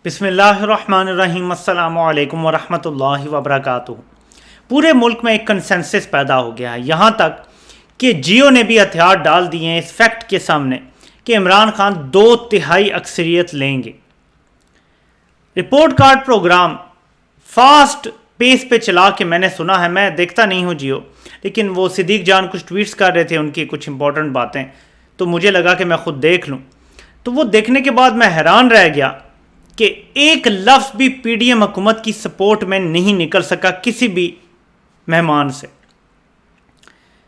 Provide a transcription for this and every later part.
بسم اللہ الرحمن الرحیم۔ السلام علیکم ورحمۃ اللہ وبرکاتہ۔ پورے ملک میں ایک کنسنسس پیدا ہو گیا ہے، یہاں تک کہ جیو نے بھی ہتھیار ڈال دیے ہیں اس فیکٹ کے سامنے کہ عمران خان 2/3 اکثریت لیں گے۔ Report card program fast pace پہ چلا کے میں نے سنا ہے، میں دیکھتا نہیں ہوں جیو، لیکن وہ صدیق جان کچھ ٹویٹس کر رہے تھے ان کی کچھ امپورٹنٹ باتیں، تو مجھے لگا کہ میں خود دیکھ لوں۔ تو وہ دیکھنے کے بعد میں حیران رہ گیا کہ ایک لفظ بھی پی ڈی ایم حکومت کی سپورٹ میں نہیں نکل سکا کسی بھی مہمان سے،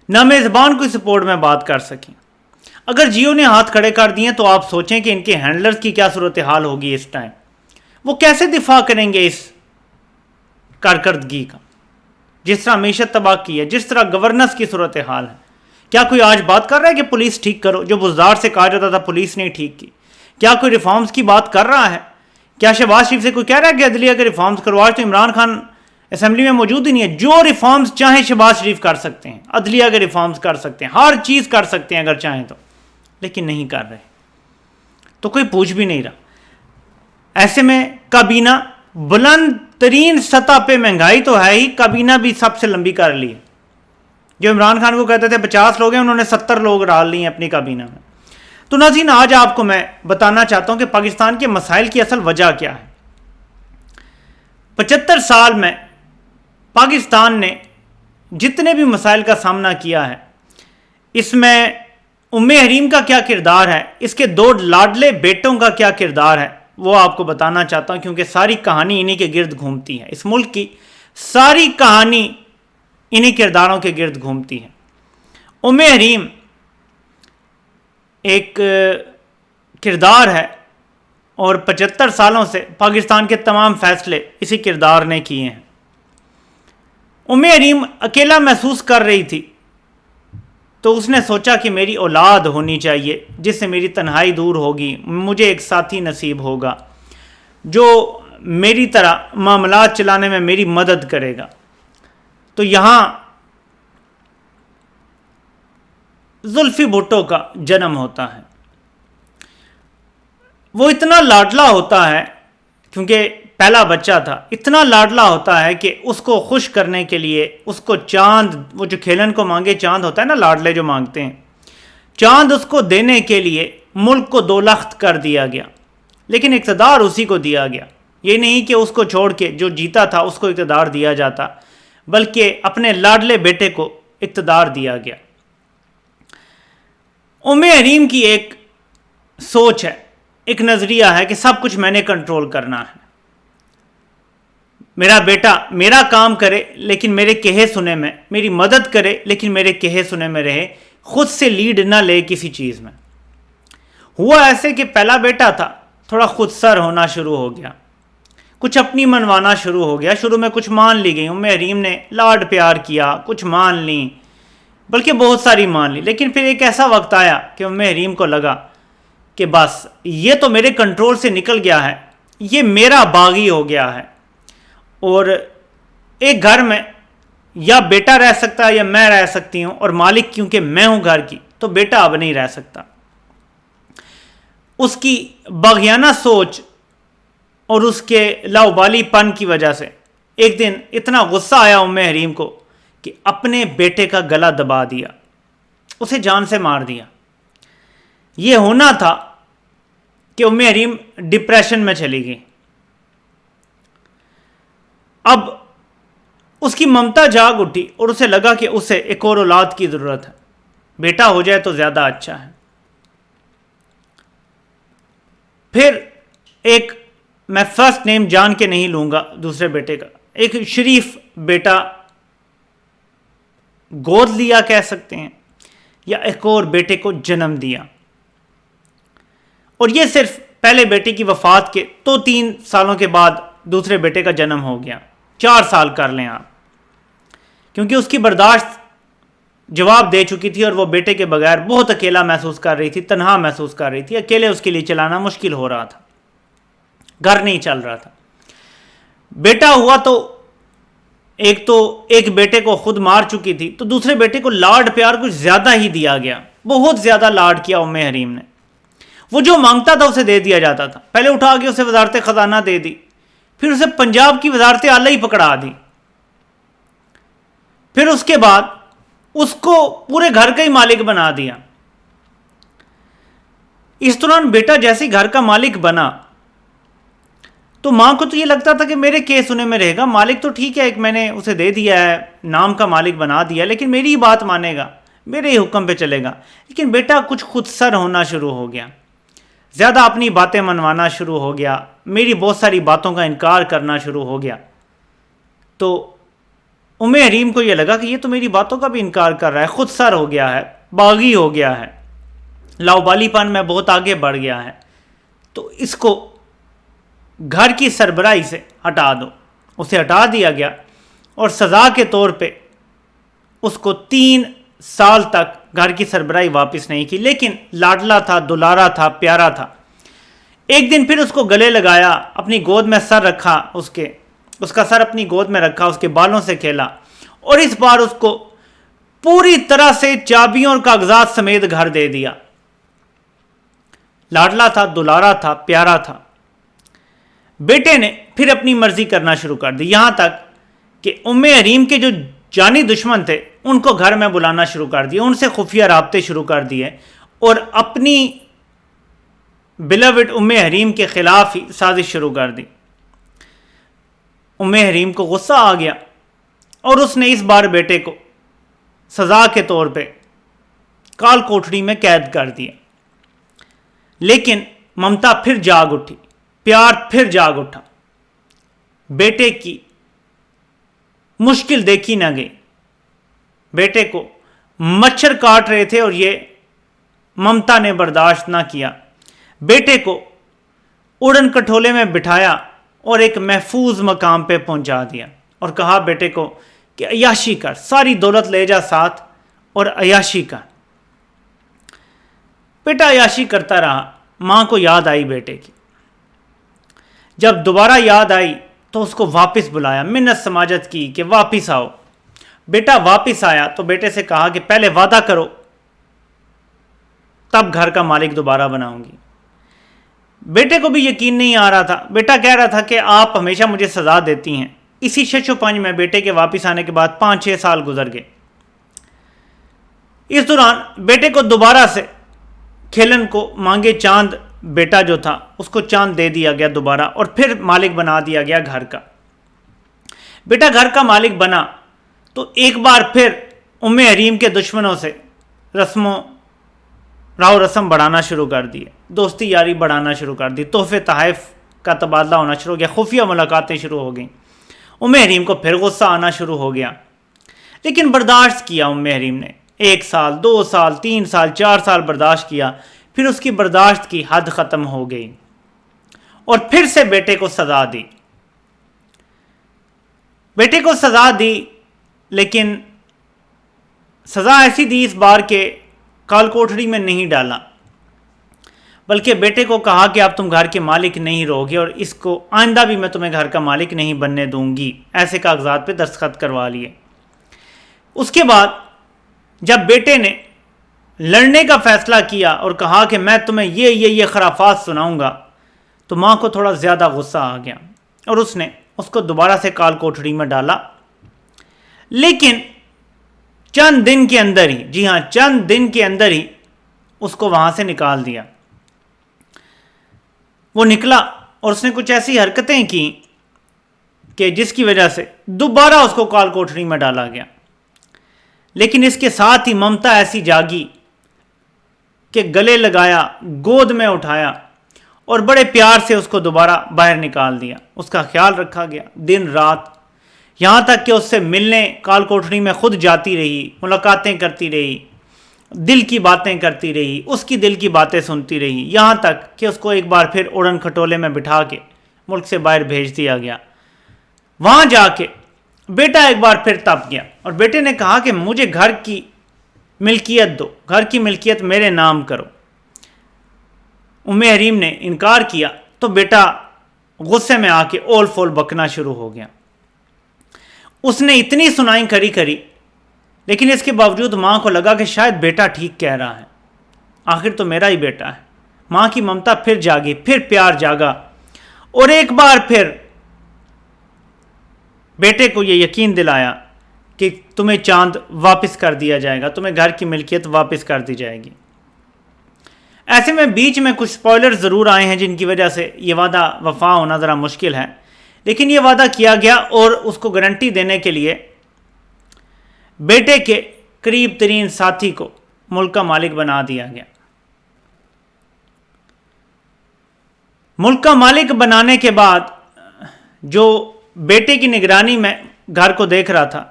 نہ میزبان کوئی سپورٹ میں بات کر سکیں۔ اگر جیو نے ہاتھ کھڑے کر دیے تو آپ سوچیں کہ ان کے ہینڈلرز کی کیا صورتحال ہوگی اس ٹائم، وہ کیسے دفاع کریں گے اس کارکردگی کا، جس طرح معیشت تباہ کی ہے، جس طرح گورننس کی صورتحال ہے۔ کیا کوئی آج بات کر رہا ہے کہ پولیس ٹھیک کرو؟ جو بزدار سے کہا جاتا تھا پولیس نے ٹھیک کی۔ کیا کوئی ریفارمز کی بات کر رہا ہے؟ کیا شہباز شریف سے کوئی کہہ رہا ہے کہ عدلیہ کے ریفارمز کرو؟ آج تو عمران خان اسمبلی میں موجود ہی نہیں ہے۔ جو ریفارمز چاہیں شہباز شریف کر سکتے ہیں، عدلیہ کے ریفارمز کر سکتے ہیں، ہر چیز کر سکتے ہیں اگر چاہیں تو، لیکن نہیں کر رہے، تو کوئی پوچھ بھی نہیں رہا۔ ایسے میں کابینہ بلند ترین سطح پہ مہنگائی تو ہے ہی، کابینہ بھی سب سے لمبی کر لی ہے۔ جو عمران خان کو کہتے تھے 50 لوگ ہیں، انہوں نے 70 لوگ ڈال لیے ہیں اپنی کابینہ میں۔ تو ناظرین، آج آپ کو میں بتانا چاہتا ہوں کہ پاکستان کے مسائل کی اصل وجہ کیا ہے۔ 75 سال میں پاکستان نے جتنے بھی مسائل کا سامنا کیا ہے، اس میں ام حریم کا کیا کردار ہے، اس کے 2 لاڈلے بیٹوں کا کیا کردار ہے، وہ آپ کو بتانا چاہتا ہوں، کیونکہ ساری کہانی انہی کے گرد گھومتی ہے۔ اس ملک کی ساری کہانی انہی کرداروں کے گرد گھومتی ہے۔ ام حریم ایک کردار ہے، اور 75 سالوں سے پاکستان کے تمام فیصلے اسی کردار نے کیے ہیں۔ ام حریم اکیلا محسوس کر رہی تھی، تو اس نے سوچا کہ میری اولاد ہونی چاہیے جس سے میری تنہائی دور ہوگی، مجھے ایک ساتھی نصیب ہوگا جو میری طرح معاملات چلانے میں میری مدد کرے گا۔ تو یہاں زلفی بھٹو کا جنم ہوتا ہے۔ وہ اتنا لاڈلا ہوتا ہے، کیونکہ پہلا بچہ تھا، اتنا لاڈلا ہوتا ہے کہ اس کو خوش کرنے کے لیے اس کو چاند، وہ جو کھیلن کو مانگے چاند ہوتا ہے نا، لاڈلے جو مانگتے ہیں، چاند اس کو دینے کے لیے ملک کو 2 لخت کر دیا گیا، لیکن اقتدار اسی کو دیا گیا۔ یہ نہیں کہ اس کو چھوڑ کے جو جیتا تھا اس کو اقتدار دیا جاتا، بلکہ اپنے لاڈلے بیٹے کو اقتدار دیا گیا۔ ام حریم کی ایک سوچ ہے، ایک نظریہ ہے کہ سب کچھ میں نے کنٹرول کرنا ہے، میرا بیٹا میرا کام کرے لیکن میرے کہے سنے میں، میری مدد کرے لیکن میرے کہے سنے میں رہے، خود سے لیڈ نہ لے کسی چیز میں۔ ہوا ایسے کہ پہلا بیٹا تھا، تھوڑا خود سر ہونا شروع ہو گیا، کچھ اپنی منوانا شروع ہو گیا۔ شروع میں کچھ مان لی گئی، ام حریم نے لاڈ پیار کیا، کچھ مان لیں، بلکہ بہت ساری مان لی، لیکن پھر ایک ایسا وقت آیا کہ ام حریم کو لگا کہ بس یہ تو میرے کنٹرول سے نکل گیا ہے، یہ میرا باغی ہو گیا ہے، اور ایک گھر میں یا بیٹا رہ سکتا ہے یا میں رہ سکتی ہوں، اور مالک کیونکہ میں ہوں گھر کی، تو بیٹا اب نہیں رہ سکتا۔ اس کی باغیانہ سوچ اور اس کے لاؤبالی پن کی وجہ سے ایک دن اتنا غصہ آیا ام حریم کو کہ اپنے بیٹے کا گلا دبا دیا، اسے جان سے مار دیا۔ یہ ہونا تھا کہ ام حریم ڈپریشن میں چلی گئی۔ اب اس کی ممتا جاگ اٹھی اور اسے لگا کہ اسے ایک اور اولاد کی ضرورت ہے، بیٹا ہو جائے تو زیادہ اچھا ہے۔ پھر ایک، میں فرسٹ نیم جان کے نہیں لوں گا دوسرے بیٹے کا، ایک شریف بیٹا گود لیا کہہ سکتے ہیں، یا ایک اور بیٹے کو جنم دیا۔ اور یہ صرف پہلے بیٹے کی وفات کے تو 3 سالوں کے بعد دوسرے بیٹے کا جنم ہو گیا، 4 سال کر لیں آپ، کیونکہ اس کی برداشت جواب دے چکی تھی، اور وہ بیٹے کے بغیر بہت اکیلا محسوس کر رہی تھی، تنہا محسوس کر رہی تھی، اکیلے اس کے لیے چلانا مشکل ہو رہا تھا، گھر نہیں چل رہا تھا۔ بیٹا ہوا تو ایک بیٹے کو خود مار چکی تھی، تو دوسرے بیٹے کو لاڈ پیار کچھ زیادہ ہی دیا گیا، بہت زیادہ لاڈ کیا ام حریم نے۔ وہ جو مانگتا تھا اسے دے دیا جاتا تھا. پہلے اٹھا کے اسے وزارت خزانہ دے دی, پھر اسے پنجاب کی وزارت اعلیٰ ہی پکڑا دی, پھر اس کے بعد اس کو پورے گھر کا ہی مالک بنا دیا. اس دوران بیٹا جیسے گھر کا مالک بنا تو ماں کو تو یہ لگتا تھا کہ میرے کیس انہیں میں رہے گا, مالک تو ٹھیک ہے, ایک میں نے اسے دے دیا ہے, نام کا مالک بنا دیا, لیکن میری ہی بات مانے گا, میرے ہی حکم پہ چلے گا. لیکن بیٹا کچھ خود سر ہونا شروع ہو گیا, زیادہ اپنی باتیں منوانا شروع ہو گیا, میری بہت ساری باتوں کا انکار کرنا شروع ہو گیا. تو حریم کو یہ لگا کہ یہ تو میری باتوں کا بھی انکار کر رہا ہے, خود سر ہو گیا ہے, باغی ہو گیا ہے, لاؤبالی پن میں بہت آگے بڑھ گیا ہے, تو اس کو گھر کی سربراہی سے ہٹا دو. اسے ہٹا دیا گیا اور سزا کے طور پہ اس کو 3 سال تک گھر کی سربراہی واپس نہیں کی. لیکن لاڈلا تھا, دلارا تھا, پیارا تھا. ایک دن پھر اس کو گلے لگایا, اپنی گود میں سر رکھا, اس کا سر اپنی گود میں رکھا, اس کے بالوں سے کھیلا, اور اس بار اس کو پوری طرح سے چابیوں اور کاغذات سمیت گھر دے دیا. لاڈلا تھا, دلارا تھا, پیارا تھا. بیٹے نے پھر اپنی مرضی کرنا شروع کر دی, یہاں تک کہ حریم کے جو جانی دشمن تھے ان کو گھر میں بلانا شروع کر دیا, ان سے خفیہ رابطے شروع کر دیے, اور اپنی بلیوڈ حریم کے خلاف ہی سازش شروع کر دی. حریم کو غصہ آ گیا اور اس نے اس بار بیٹے کو سزا کے طور پہ کال کوٹڑی میں قید کر دیا. لیکن ممتا پھر جاگ اٹھی, پیار پھر جاگ اٹھا. بیٹے کی مشکل دیکھی نہ گئی, بیٹے کو مچھر کاٹ رہے تھے اور یہ ممتا نے برداشت نہ کیا. بیٹے کو اڑن کٹھولے میں بٹھایا اور ایک محفوظ مقام پہ پہنچا دیا, اور کہا بیٹے کو کہ عیاشی کر, ساری دولت لے جا ساتھ اور عیاشی کر. بیٹا عیاشی کرتا رہا. ماں کو یاد آئی بیٹے کی. جب دوبارہ یاد آئی تو اس کو واپس بلایا, منت سماجت کی کہ واپس آؤ. بیٹا واپس آیا تو بیٹے سے کہا کہ پہلے وعدہ کرو, تب گھر کا مالک دوبارہ بناؤں گی. بیٹے کو بھی یقین نہیں آ رہا تھا. بیٹا کہہ رہا تھا کہ آپ ہمیشہ مجھے سزا دیتی ہیں. اسی 605 میں بیٹے کے واپس آنے کے بعد 5-6 سال گزر گئے. اس دوران بیٹے کو دوبارہ سے کھیلن کو مانگے چاند بیٹا جو تھا اس کو چاند دے دیا گیا دوبارہ, اور پھر مالک بنا دیا گیا گھر کا. بیٹا گھر کا مالک بنا تو ایک بار پھر حریم کے دشمنوں سے رسم بڑھانا شروع کر دیے, دوستی یاری بڑھانا شروع کر دی, تحفے تحائف کا تبادلہ ہونا شروع ہو گیا, خفیہ ملاقاتیں شروع ہو گئیں. حریم کو پھر غصہ آنا شروع ہو گیا, لیکن برداشت کیا حریم نے. 1 سال, 2 سال, 3 سال, 4 سال برداشت کیا. پھر اس کی برداشت کی حد ختم ہو گئی اور پھر سے بیٹے کو سزا دی. بیٹے کو سزا دی, لیکن سزا ایسی دی اس بار کہ کال کوٹڑی میں نہیں ڈالا, بلکہ بیٹے کو کہا کہ اب تم گھر کے مالک نہیں رہو گے, اور اس کو آئندہ بھی میں تمہیں گھر کا مالک نہیں بننے دوں گی. ایسے کاغذات پہ دستخط کروا لیے. اس کے بعد جب بیٹے نے لڑنے کا فیصلہ کیا اور کہا کہ میں تمہیں یہ خرافات سناؤں گا, تو ماں کو تھوڑا زیادہ غصہ آ گیا اور اس نے اس کو دوبارہ سے کال کوٹڑی میں ڈالا. لیکن چند دن کے اندر ہی, جی ہاں چند دن کے اندر ہی اس کو وہاں سے نکال دیا. وہ نکلا اور اس نے کچھ ایسی حرکتیں کی کہ جس کی وجہ سے دوبارہ اس کو کال کوٹڑی میں ڈالا گیا. لیکن اس کے ساتھ ہی ممتا ایسی جاگی کہ گلے لگایا, گود میں اٹھایا اور بڑے پیار سے اس کو دوبارہ باہر نکال دیا. اس کا خیال رکھا گیا دن رات, یہاں تک کہ اس سے ملنے کال کوٹڑی میں خود جاتی رہی, ملاقاتیں کرتی رہی, دل کی باتیں کرتی رہی, اس کی دل کی باتیں سنتی رہی, یہاں تک کہ اس کو ایک بار پھر اڑن کھٹولے میں بٹھا کے ملک سے باہر بھیج دیا گیا. وہاں جا کے بیٹا ایک بار پھر تپ گیا اور بیٹے نے کہا کہ مجھے گھر کی ملکیت دو, گھر کی ملکیت میرے نام کرو. حریم نے انکار کیا تو بیٹا غصے میں آ کے اول فول بکنا شروع ہو گیا. اس نے اتنی سنائی کری, لیکن اس کے باوجود ماں کو لگا کہ شاید بیٹا ٹھیک کہہ رہا ہے, آخر تو میرا ہی بیٹا ہے, ماں کی ممتا پھر جاگی، پھر پیار جاگا، اور ایک بار پھر بیٹے کو یہ یقین دلایا کہ تمہیں چاند واپس کر دیا جائے گا، تمہیں گھر کی ملکیت واپس کر دی جائے گی۔ ایسے میں بیچ میں کچھ سپوائلر ضرور آئے ہیں جن کی وجہ سے یہ وعدہ وفا ہونا ذرا مشکل ہے، لیکن یہ وعدہ کیا گیا اور اس کو گارنٹی دینے کے لیے بیٹے کے قریب ترین ساتھی کو ملک کا مالک بنا دیا گیا۔ ملک کا مالک بنانے کے بعد جو بیٹے کی نگرانی میں گھر کو دیکھ رہا تھا،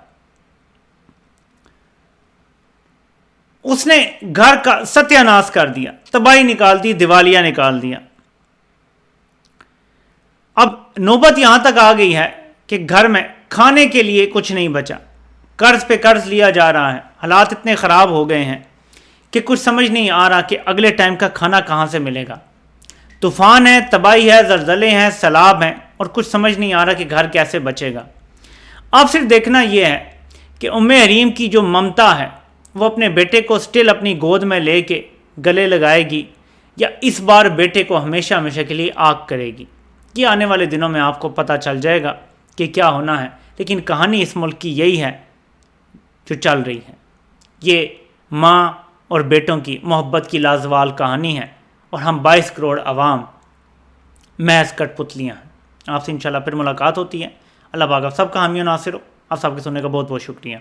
اس نے گھر کا ستیہ ناش کر دیا، تباہی نکال دی، دیوالیہ نکال دیا۔ اب نوبت یہاں تک آ گئی ہے کہ گھر میں کھانے کے لیے کچھ نہیں بچا، قرض پہ قرض لیا جا رہا ہے، حالات اتنے خراب ہو گئے ہیں کہ کچھ سمجھ نہیں آ رہا کہ اگلے ٹائم کا کھانا کہاں سے ملے گا۔ طوفان ہے، تباہی ہے، زلزلے ہیں، سیلاب ہیں، اور کچھ سمجھ نہیں آ رہا کہ گھر کیسے بچے گا۔ اب صرف دیکھنا یہ ہے کہ ام حریم کی جو ممتا ہے وہ اپنے بیٹے کو سٹل اپنی گود میں لے کے گلے لگائے گی، یا اس بار بیٹے کو ہمیشہ ہمیشہ کے لیے آگ کرے گی۔ یہ آنے والے دنوں میں آپ کو پتہ چل جائے گا کہ کیا ہونا ہے، لیکن کہانی اس ملک کی یہی ہے جو چل رہی ہے۔ یہ ماں اور بیٹوں کی محبت کی لازوال کہانی ہے، اور ہم 22 کروڑ عوام محض کٹ پتلیاں ہیں۔ آپ سے انشاءاللہ پھر ملاقات ہوتی ہے۔ اللہ پاک آپ سب کا حامی و ناصر ہو۔ آپ سب کے سننے کا بہت بہت شکریہ۔